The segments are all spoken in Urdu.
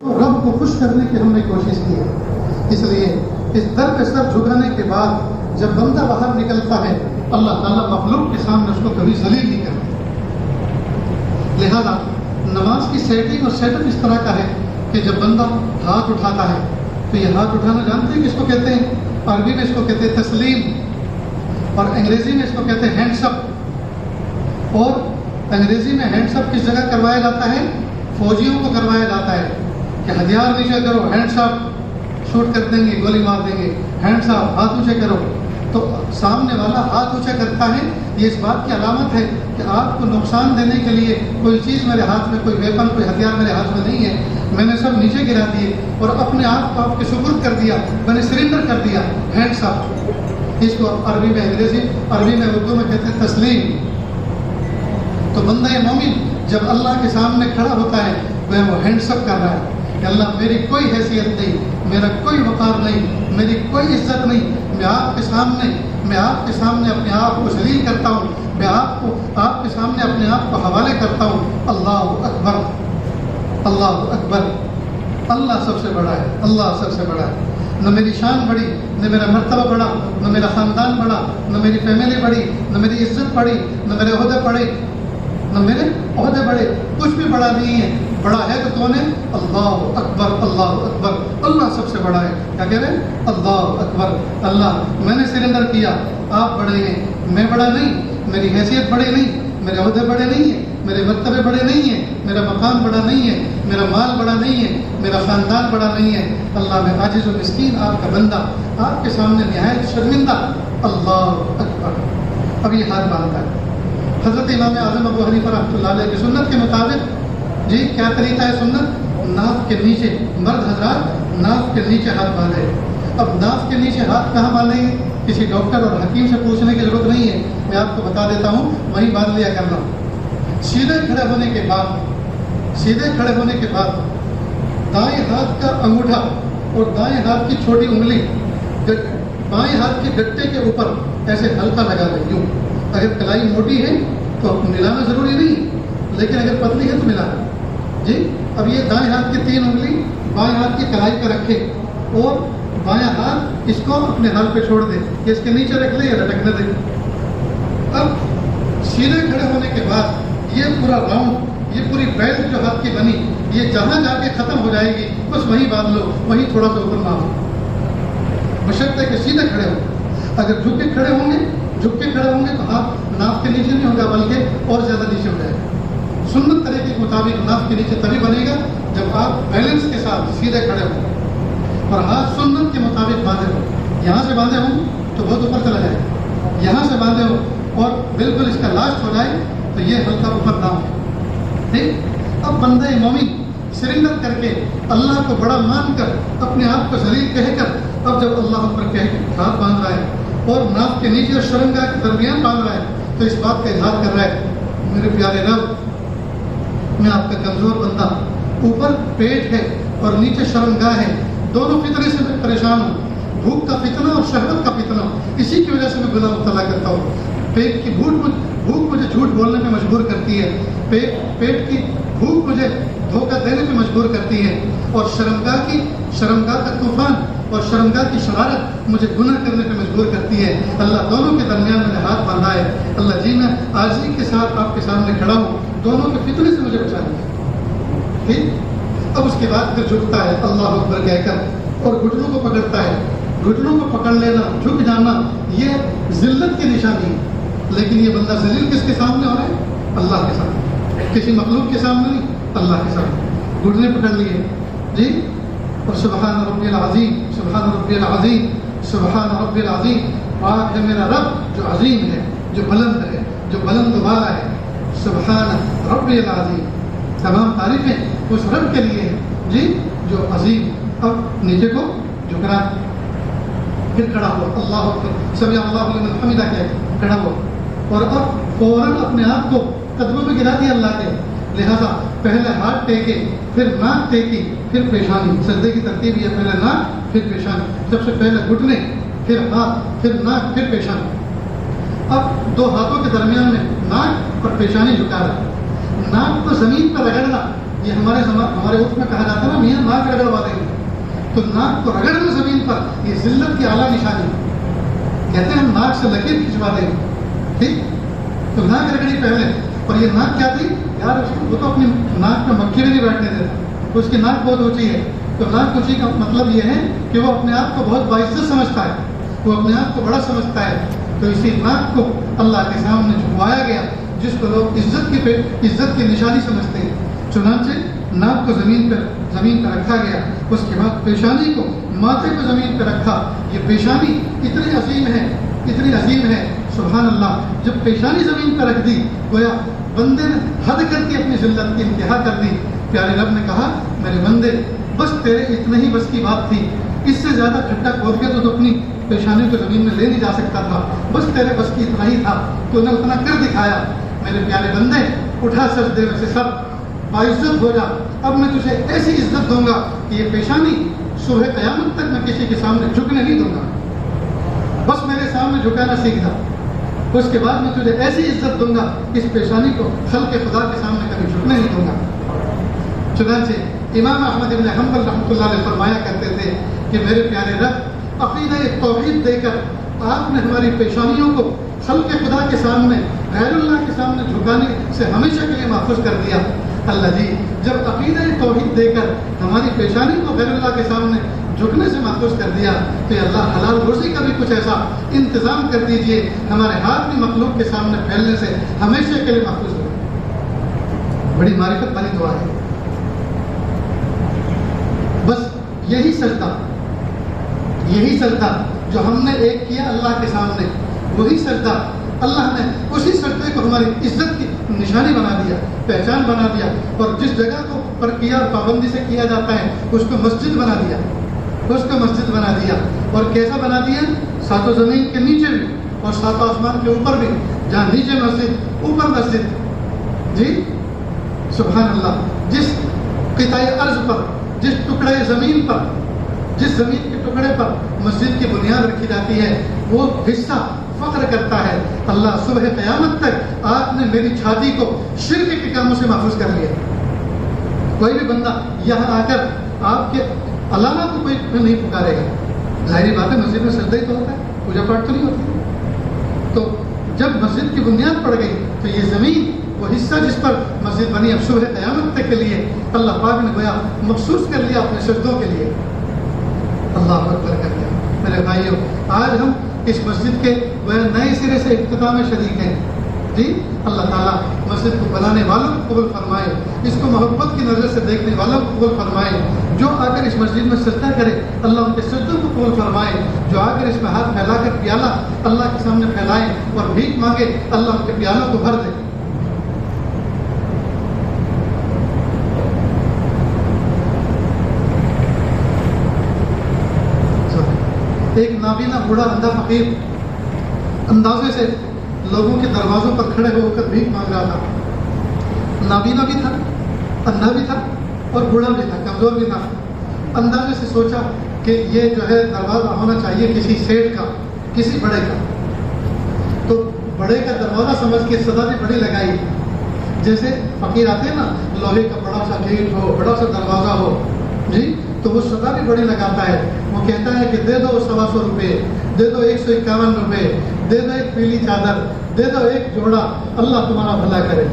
رب کو خوش کرنے کی ہم نے کوشش کی ہے. اس لیے اس در پہ سر جھکانے کے بعد جب بندہ باہر نکلتا ہے اللہ تعالیٰ مخلوق کے سامنے اس کو کبھی ذلیل نہیں کرتا. لہذا نماز کی سیٹنگ اور سیٹ اپ اس طرح کا ہے کہ جب بندہ ہاتھ اٹھاتا ہے تو یہ ہاتھ اٹھانا جانتے ہیں کس کو کہتے ہیں؟ عربی میں اس کو کہتے ہیں تسلیم، اور انگریزی میں اس کو کہتے ہیں ہینڈس اپ. اور انگریزی میں ہینڈس اپ کس جگہ کروایا جاتا ہے؟ فوجیوں کو کروایا جاتا ہے کہ ہتھیار نیچے کرو، ہینڈس اپ، شوٹ کر دیں گے، گولی مار دیں گے، ہینڈس اپ، ہاتھ اونچے کرو. تو سامنے والا ہاتھ اونچا کرتا ہے، یہ اس بات کی علامت ہے کہ آپ کو نقصان دینے کے لیے کوئی چیز میرے ہاتھ میں، کوئی ویپن، کوئی ہتھیار میرے ہاتھ میں نہیں ہے. میں نے سب نیچے گرا دیے اور اپنے آپ کو آپ کے سپرد کر دیا، میں نے سرنڈر کر دیا. ہینڈس اپ، اس کو عربی میں انگریزی، عربی میں اردو میں کہتے ہیں تسلیم. تو بندہ مومن جب اللہ کے سامنے کھڑا ہوتا ہے وہ ہینڈس اپ کر رہا ہے کہ اللہ میری کوئی حیثیت نہیں، میرا کوئی وقار نہیں، میری کوئی عزت نہیں. میں آپ کے سامنے اپنے آپ کو ذلیل کرتا ہوں، میں آپ کے سامنے اپنے آپ کو حوالے کرتا ہوں. اللہ اکبر، اللہ اکبر. اللہ سب سے بڑا ہے، اللہ سب سے بڑا ہے. نہ میری شان بڑی، نہ میرا مرتبہ بڑا، نہ میرا خاندان بڑا، نہ میری فیملی بڑی، نہ میری عزت بڑی، نہ میرے عہدے بڑے، کچھ بھی بڑا نہیں ہے. بڑا ہے تو کون ہے؟ اللہ اکبر، اللہ اکبر. اللہ سب سے بڑا ہے. کیا کہہ رہے ہیں؟ اللہ اکبر. اللہ میں نے سرنڈر کیا، آپ بڑے ہیں، میں بڑا نہیں، میری حیثیت بڑی نہیں، میرے عہدے بڑے نہیں ہیں، میرے مرتبے بڑے نہیں ہیں، میرا مقام بڑا نہیں ہے، میرا مال بڑا نہیں ہے، میرا خاندان بڑا نہیں ہے. اللہ میں عاجز و مسکین آپ کا بندہ، آپ کے سامنے نہایت شرمندہ. اللہ اکبر. اب یہ ہاتھ باندھتا ہے. حضرت امام اعظم ابو حنیفہ رحمۃ اللہ علیہ کی سنت کے مطابق، جی کیا طریقہ ہے سنت؟ ناف کے نیچے، مرد حضرات ناف کے نیچے ہاتھ باندھے. اب ناف کے نیچے ہاتھ کہاں باندھیں گے؟ کسی ڈاکٹر اور حکیم سے پوچھنے کی ضرورت نہیں ہے، میں آپ کو بتا دیتا ہوں، وہیں باندھ لیا کرنا. سیدھے کھڑے ہونے کے بعد دائیں ہاتھ کا انگوٹھا اور دائیں ہاتھ کی چھوٹی انگلی بائیں ہاتھ کے گٹے کے اوپر ایسے ہلکا لگا دیں. یوں اگر کلائی موٹی ہے تو ملانا ضروری نہیں، لیکن اگر پتلی ہے تو ملانا. جی اب یہ دائیں ہاتھ کی 3 انگلی بائیں ہاتھ کی کلائی پہ رکھے اور بایاں ہاتھ اس کو اپنے ہاتھ پہ چھوڑ دے، یہ اس کے نیچے رکھ لے یا لٹکنے دے. اب سیدھے کھڑے ہونے کے بعد یہ پورا راؤنڈ، یہ پوری بیلٹ جو ہاتھ کی بنی، یہ جہاں جا کے ختم ہو جائے گی بس وہیں باندھ لو، وہیں تھوڑا سا اوپر مارو. بشرط ہے کہ سیدھے کھڑے ہو. اگر جھک کے کھڑے ہوں گے تو ہاتھ ناف کے نیچے نہیں ہوگا بلکہ اور زیادہ نیچے ہو جائے گا. سنت طریقے کے مطابق ناف کے نیچے تبھی بنے گا جب آپ بیلنس کے ساتھ سیدھے کھڑے ہوں اور ہاتھ سنت کے مطابق باندھے ہو. یہاں سے باندھے ہوں تو بہت اوپر چلا جائے، یہاں سے باندھے ہو اور بالکل اس کا لاسٹ ہو جائے تو یہ ہلکا اوپر نہ ہو. ٹھیک. اب بندہ مومن سرنڈر کر کے اللہ کو بڑا مان کر اپنے آپ کو ذلیل کہہ کر اب جب اللہ اکبر کہہ کے ہاتھ باندھ رہا ہے اور ناف کے نیچے اور شرمگاہ کے درمیان باندھ رہا ہے تو اس بات کا اظہار کر رہا ہے میرے پیارے رب، میں آپ کا کمزور بندہ، اوپر پیٹ ہے اور نیچے شرمگاہ ہے، دونوں فتنے سے میں پریشان ہوں. بھوک کا فتنہ اور شہوت کا فتنہ، اسی کی وجہ سے میں گناہ مبتلا کرتا ہوں. پیٹ کی بھوک مجھے جھوٹ بولنے پہ مجبور کرتی ہے، پیٹ کی بھوک مجھے دھوکہ دینے پہ مجبور کرتی ہے، اور شرمگاہ کا طوفان اور شرمگاہ کی شرارت مجھے گناہ کرنے پہ مجبور کرتی ہے. اللہ دونوں کے درمیان میں نے ہاتھ باندھا ہے. اللہ جی میں عاجزی کے ساتھ آپ کے سامنے کھڑا ہوں، دونوں کے فتنے سے مجھے بچا دیا. ٹھیک. اب اس کے بعد پھر جھکتا ہے اللہ اکبر کہہ کر اور گھٹنوں کو پکڑتا ہے. گھٹنوں کو پکڑ لینا، جھک جانا، یہ ذلت کی نشانی ہے. لیکن یہ بندہ ذلیل کس کے سامنے ہو رہا ہے؟ اللہ کے سامنے، کسی مخلوق کے سامنے نہیں، اللہ کے سامنے. گھٹنے پکڑ لیے جی. اور سبحان ربی العظیم، سبحان ربی العظیم، سبحان ربی العظیم. پاک ہے میرا رب جو عظیم ہے، جو بلند ہے، جو بلند و بالا ہے. سبحان ربی العظیم. تمام تعریفیں اس رب کے لیے ہیں جی جو عظیم. اب نیچے کو جھک رہا، پھر کھڑا ہوا، اللہ اکبر، سمع اللہ لمن حمدہ کہہ کھڑا ہوا اور اب فوراً اپنے آپ کو قدموں میں گرا دیا اللہ کے. لہذا پہلے ہاتھ ٹیکے، پھر ناک ٹیکی، پھر پیشانی. سجدے کی ترتیب یہ، پہلے ناک پھر پیشانی. سب سے پہلے گھٹنے، پھر ہاتھ، پھر ناک، پھر پیشانی. اب 2 ہاتھوں کے درمیان میں ناک اور پیشانی جھکا رہا. ناک کو زمین پر رگڑنا یہ ہمارے وقت میں کہا جاتا ہے نا میاں ناک رگڑوا دیں گے، تو ناک کو رگڑنا زمین پر یہ ذلت کی اعلیٰ نشانی ہے۔ کہتے ہیں ہم ناک سے لکیر کھنچوا دیں گے، ٹھیک؟ تو ناک رگڑی پہلے، اور یہ ناک کیا تھی یار، وہ تو اپنی ناک میں مکھی بھی نہیں بیٹھنے دیتا، اس کی ناک بہت اونچی ہے۔ تو ناک اونچی کا مطلب یہ ہے کہ وہ اپنے آپ کو بہت باعزت سمجھتا ہے، وہ اپنے آپ کو بڑا سمجھتا ہے۔ تو اسی ناک کو اللہ کے سامنے جھکوایا گیا، جس کو لوگ عزت کی نشانی سمجھتے ہیں۔ چنانچہ ناک کو زمین پر رکھا گیا، اس کے بعد پیشانی کو ماتھے کو زمین پہ رکھا۔ یہ پیشانی اتنی عظیم ہے سبحان اللہ، جب پیشانی زمین پہ رکھ دی گویا بندے نے حد کر کے اپنی ذلت کی انتہا کر دی۔ پیارے رب نے کہا میرے بندے بس تیرے اتنے ہی بس کی بات تھی، اس سے زیادہ کھڈا کھود کے تو اپنی پیشانی کو زمین میں لے نہیں جا سکتا تھا، بس تیرے بس کی اتنا ہی تھا، تو نے اتنا کر دکھایا۔ میرے پیارے بندے اٹھا سجدے میں سے سب، باعزت ہو جا، اب میں تجھے ایسی عزت دوں گا کہ یہ پیشانی صبح قیامت تک میں کسی کے سامنے جھکنے نہیں دوں گا، بس میرے سامنے جھکانا سیکھ جا، اس کے بعد میں تجھے ایسی عزت دوں گا اس پیشانی کو خلق خدا کے سامنے کبھی جھکنے نہیں دوں گا۔ چنانچہ امام احمد بن حنبل رحمۃ اللہ علیہ فرمایا کرتے تھے کہ میرے پیارے رب عقیدہ توحید دے کر آپ نے ہماری پیشانیوں کو خلق خدا کے سامنے، غیر اللہ کے سامنے جھکانے سے ہمیشہ کے لیے محفوظ کر دیا۔ اللہ جی جب عقیدہ توحید دے کر ہماری پیشانی کو غیر اللہ کے سامنے جھکنے سے محفوظ کر دیا تو اللہ حلال روزی کا بھی کچھ ایسا انتظام کر دیجئے ہمارے ہاتھ بھی مخلوق کے سامنے پھیلنے سے ہمیشہ کے لیے محفوظ ہو۔ بڑی معرفت والی دعا ہے۔ بس یہی سجدہ جو ہم نے ایک کیا اللہ کے سامنے، وہی سجدہ اللہ نے اسی سجدے کو ہماری عزت کی نشانی بنا دیا، پہچان بنا دیا، اور جس جگہ کو پر کیا پابندی سے کیا جاتا ہے اس کو مسجد بنا دیا، اور کیسا بنا دیا؟ ساتوں زمین کے نیچے بھی اور ساتوں آسمان کے اوپر بھی، جہاں نیچے مسجد اوپر مسجد۔ جی سبحان اللہ، جس قطع ارض پر، جس ٹکڑے زمین پر، جس زمین کے ٹکڑے پر مسجد کی بنیاد رکھی جاتی ہے وہ حصہ فخر کرتا ہے اللہ صبح قیامت تک آپ نے میری چھاتی کو شرک کے کاموں سے محفوظ کر لیا۔ کوئی بھی بندہ یہاں آ کر آپ کے علامہ کو کوئی نہیں پکارے گا، ظاہری بات ہے مسجد میں سجدہ ہی تو ہوتا ہے، پوجا پاٹ تو نہیں ہوتی۔ تو جب مسجد کی بنیاد پڑ گئی تو یہ زمین وہ حصہ جس پر مسجد بنی اب صبح قیامت تک کے لیے اللہ پاک نے گویا مخصوص کر لیا اپنے سجدوں کے لیے۔ اللہ اکبر کر دیا۔ میرے بھائیوں آج ہم اس مسجد کے نئے سرے سے افتتاح میں شریک ہیں۔ جی اللہ تعالیٰ مسجد کو بنانے والوں کو قبول فرمائے، اس کو محبت کی نظر سے دیکھنے والوں کو قبول فرمائے، جو آ کر اس مسجد میں سجدہ کرے اللہ ان کے سجدوں کو قبول فرمائے، جو آ کر اس میں ہاتھ پھیلا کر پیالہ اللہ کے سامنے پھیلائے اور بھیک مانگے اللہ ان کے پیالوں کو بھر دے۔ ایک نابینا بوڑھا اندھا فقیر اندازے سے لوگوں کے دروازوں پر کھڑے ہو کر بھیک مانگ رہا تھا۔ نابینا بھی تھا، اندھا بھی تھا اور بوڑھا بھی تھا، کمزور بھی تھا۔ اندازے سے سوچا کہ یہ جو ہے دروازہ ہونا چاہیے کسی سیٹ کا، کسی بڑے کا۔ تو بڑے کا دروازہ سمجھ کے صدا بھی بڑی لگائی، جیسے فقیر آتے ہیں نا، لوہے کا بڑا سا گیٹ ہو، بڑا سا دروازہ ہو، جی تو وہ صدا بھی بڑی لگاتا ہے۔ وہ کہتا ہے کہ دے دو 125 روپے، دے دو 151 روپے، دے دو ایک پیلی چادر، دے دو ایک جوڑا، اللہ تمہارا بھلا کرے۔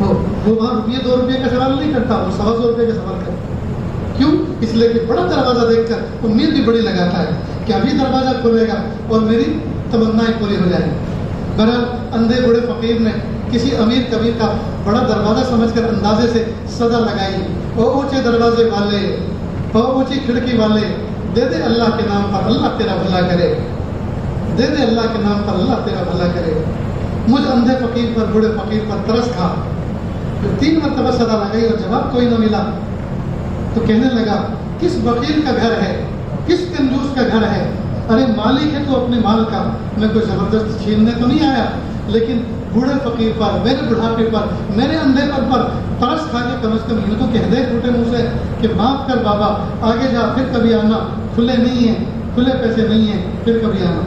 وہ وہاں روپیے 2 روپے کا سوال نہیں کرتا، وہ 125 روپے کا سوال کرتا۔ کیوں؟ اس لیے کہ بڑا دروازہ دیکھ کر امید بھی بڑی لگاتا ہے کہ ابھی دروازہ کھلے گا اور میری تمنائیں پوری ہو جائیں۔ بہرحال اندھے بوڑھے فقیر نے کسی امیر کبیر کا بڑا دروازہ سمجھ کر اندازے سے صدا لگائی، او اونچے دروازے والے، او اونچی کھڑکی والے، دے دے اللہ کے نام پر اللہ تیرا بھلا کرے، دے دے اللہ کے نام پر اللہ تیرا بھلا کرے۔ مجھ اندھے فقیر پر، بوڑھے فقیر پر ترس کھا۔ پھر 3 مرتبہ صدا لگائی اور جواب کوئی نہ ملا، تو کہنے لگا کس بخیل کا گھر ہے، کس کنجوس کا گھر ہے؟ ارے مالک ہے تو اپنے مال کا، میں کوئی زبردست چھیننے تو نہیں آیا، لیکن بوڑھے فقیر پر، میرے بڑھاپے پر، میرے اندھے پر ترس کھا کے کم از کم یوں تو کہہ دے ٹوٹے منہ سے کہ معاف کر بابا، آگے جا پھر کبھی آنا، کھلے نہیں ہیں، کھلے پیسے نہیں ہیں، پھر کبھی آنا۔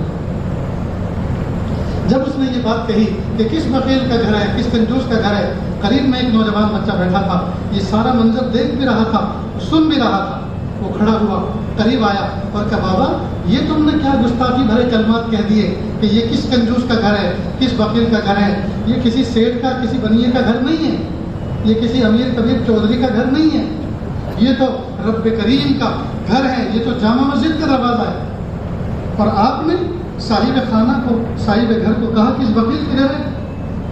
جب اس نے یہ بات کہی کہ کس بخیل کا گھر ہے، کس کنجوس کا گھر ہے، قریب میں ایک نوجوان بچہ بیٹھا تھا، یہ سارا منظر دیکھ بھی رہا تھا، سن بھی رہا تھا۔ وہ کھڑا ہوا، قریب آیا اور کہا بابا یہ تم نے کیا گستاخی بھرے کلمات کہہ دیے کہ یہ کس کنجوس کا گھر ہے، کس بخیل کا گھر ہے، یہ کسی سیٹھ کا، کسی بنیے کا گھر نہیں ہے، یہ کسی امیر کبیر چودھری کا گھر نہیں ہے، یہ تو رب کریم کا گھر ہے، یہ تو جامع مسجد کا دروازہ ہے۔ اور آپ نے صاحب خانہ کو، صاحب گھر کو کہا کس بخیل کے گھر ہے؟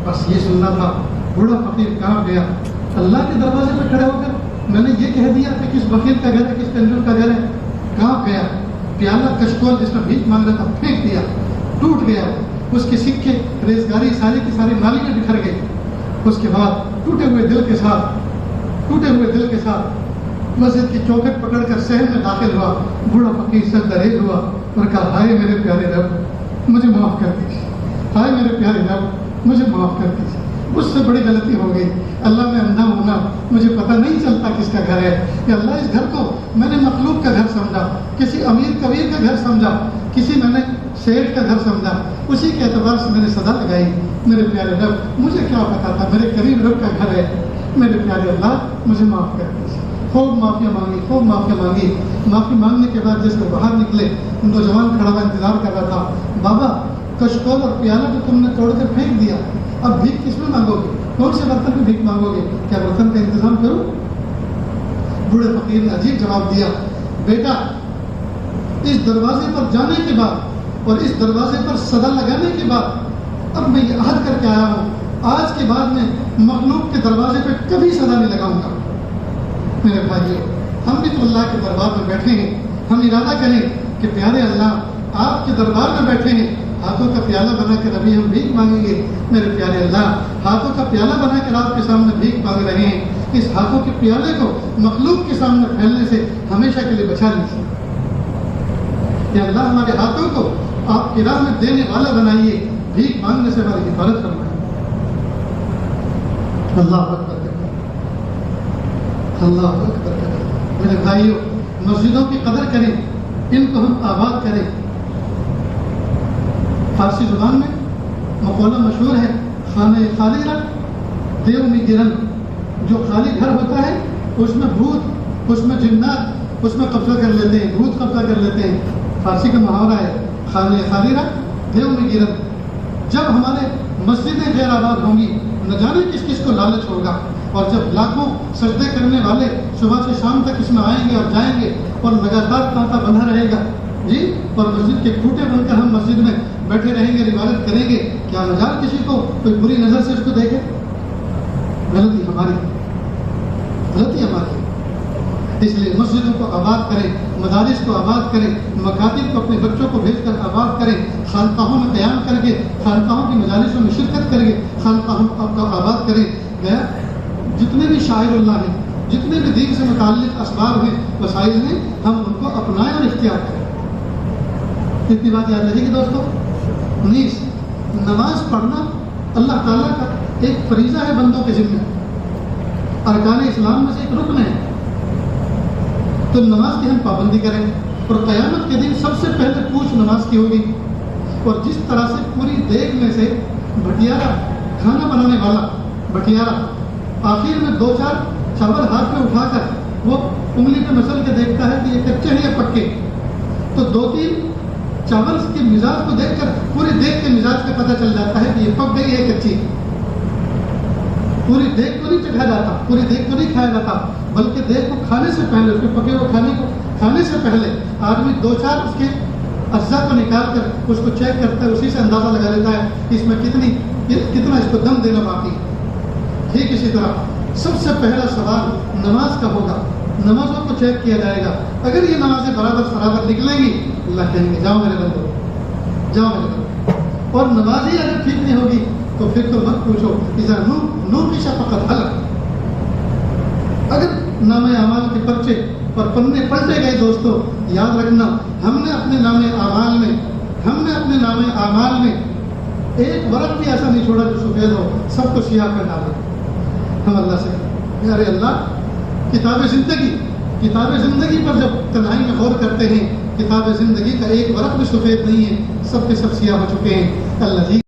بس یہ سننا تھا۔ بوڑھا فقیر کہاں گیا؟ اللہ کے دروازے پہ کھڑے ہو کر میں نے یہ کہہ دیا کہ کس بخیل کا گھر ہے، کس کنجور کا گھر ہے؟ کہاں گیا؟ پیالہ کشکول جس میں بھیک مانگ رہا تھا پھینک دیا، ٹوٹ گیا، اس کے سکے ریزگاری ساری کی ساری نالی میں بکھر گئی۔ اس کے بعد ٹوٹے ہوئے دل کے ساتھ مسجد کی چوکھٹ پکڑ کر شہر میں داخل ہوا۔ بوڑھا فقیر سر دریز ہوا اور کہا ہائے میرے پیارے رب مجھے معاف کر دیجیے، ہائے میرے پیارے رب مجھے معاف کر دیجیے، مجھ سے بڑی غلطی ہو گئی، اللہ میں اندھا ہونا، مجھے پتہ نہیں چلتا کس کا گھر ہے، کہ اللہ اس گھر کو میں نے مخلوق کا گھر سمجھا، کسی امیر کبیر کا گھر سمجھا، کسی میں نے سیٹھ کا گھر سمجھا، اسی کے اعتبار سے میں نے صدا لگائی۔ میرے پیارے رب مجھے کیا پتا تھا میرے قریب رب کا گھر ہے، میرے پیارے اللہ مجھے معاف کر دیجیے۔ خوب معافی مانگی۔ معافی مانگنے کے بعد جس کو باہر نکلے، نوجوان کھڑا ہوا انتظار کر رہا تھا۔ بابا کشکول اور پیالہ کو تم نے توڑ کر پھینک دیا، اب بھیک کس میں مانگو گے؟ کون سے برتن میں بھیک مانگو گے؟ کیا برتن کا انتظام کرو؟ بوڑھے فقیر نے عجیب جواب دیا، بیٹا اس دروازے پر جانے کے بعد اور اس دروازے پر صدا لگانے کے بعد اب میں یہ عہد کر کے آیا ہوں، آج کے بعد میں مخلوق کے دروازے پہ کبھی صدا نہیں لگاؤں گا۔ میرے بھائیو، ہم بھی تو اللہ کے دربار میں بیٹھے ہیں، ہم ارادہ کریں کہ پیارے اللہ آپ کے دربار میں بیٹھے ہیں، ہاتھوں کا پیالہ بنا کر ابھی ہم بھیک مانگیں گے۔ میرے پیارے اللہ ہاتھوں کا پیالہ بنا کر آپ کے سامنے بھیک مانگ رہے ہیں، اس ہاتھوں کے پیالے کو مخلوق کے سامنے پھیلنے سے ہمیشہ کے لیے بچا لیجیے۔ کہ اللہ ہمارے ہاتھوں کو آپ کی راہ میں دینے والا بنائیے، بھیک مانگنے سے ہماری حفاظت فرمائیے۔ اللہ اکبر کریں، اللہ اکبر کریں۔ میرے بھائیوں، مسجدوں کی قدر کریں، ان کو ہم آباد کریں۔ فارسی زبان میں مقولہ مشہور ہے، خانہ خالی رکھ دیو میں گرن۔ جو خالی گھر ہوتا ہے اس میں بھوت، اس میں جنات اس میں قبضہ کر لیتے ہیں، بھوت قبضہ کر لیتے ہیں۔ فارسی کا محاورہ ہے خانہ خالی رکھ دیو میں گرن۔ جب ہمارے مسجدیں غیر آباد ہوں گی، نہ جانے کس کس کو لالچ ہوگا، اور جب لاکھوں سجدے کرنے والے صبح سے شام تک اس میں آئیں گے اور جائیں گے اور لگاتار تانتا بندھا رہے گا جی، اور مسجد کے کھوٹے بن کر ہم مسجد میں بیٹھے رہیں گے، عبادت کریں گے، کیا مجال کسی کو کوئی بری نظر سے اس کو دیکھے؟ غلطی ہماری، غلطی ہماری۔ اس لیے مسجدوں کو آباد کریں، مدارس کو آباد کریں، مکاتب کو اپنے بچوں کو بھیج کر آباد کریں، خانقاہوں میں قیام کر کے خانقاہوں کی مجالسوں میں شرکت کر کے خانقاہوں کو آباد کریں۔ گیا جتنے بھی شاعر اللہ ہیں، جتنے بھی دین سے متعلق اسباب ہیں، وسائل ہیں، ہم ان کو اپنائیں اور اختیار کریں۔ اتنی بات یاد رہے گی دوستو۔ 19 نماز پڑھنا اللہ تعالیٰ کا ایک فریضہ ہے بندوں کے ذمہ، ارکان اسلام میں سے ایک رکن ہے، تو نماز کی ہم پابندی کریں۔ اور قیامت کے دن سب سے پہلے پوچھ نماز کی ہوگی، اور جس طرح سے پوری دیگ میں سے بھٹیارا، کھانا بنانے والا بھٹیارا آخر میں 2-4 چاول ہاتھ میں اٹھا کر وہ انگلی پہ مسل کے دیکھتا ہے کہ یہ کچے ہیں یا پکے، تو 2-3 چاول کے مزاج کو دیکھ کر پوری دیگ کے مزاج کا پتہ چل جاتا ہے کہ یہ پک گئی ہے کچی۔ پوری دیگ کو نہیں چکھا جاتا، پوری دیگ کو نہیں کھایا جاتا، بلکہ دیگ کو کھانے سے پہلے، اس کے پکے ہوئے کھانے کو کھانے سے پہلے آدمی 2-4 اس کے اجزاء کو نکال کر اس کو چیک کرتا ہے، اسی سے اندازہ لگا لیتا ہے کہ اس میں کتنا اس کو دم دینا باقی ہے۔ ٹھیک اسی طرح سب سے پہلا سوال نماز کا ہوگا، نمازوں کو چیک کیا جائے گا۔ اگر یہ نمازیں برابر نکلیں گی، اللہ کہیں گے جاؤ میرے بندو، جاؤ میرے بندو۔ اور نماز ہی اگر ٹھیک نہیں ہوگی تو پھر تو مت پوچھو، اذا نوقش فقط حلق۔ اگر نام اعمال کے پرچے اور پنے پلٹے گئے دوستو، یاد رکھنا ہم نے اپنے نام اعمال میں ایک ورق بھی ایسا نہیں چھوڑا جو سفید ہو، سب کو سیاہ کر ڈالے۔ ہم اللہ سے یار اللہ کتاب زندگی پر جب تنہائی میں غور کرتے ہیں، کتاب زندگی کا ایک ورق بھی سفید نہیں ہے، سب کے سب سیاہ ہو چکے ہیں۔ اللہ جی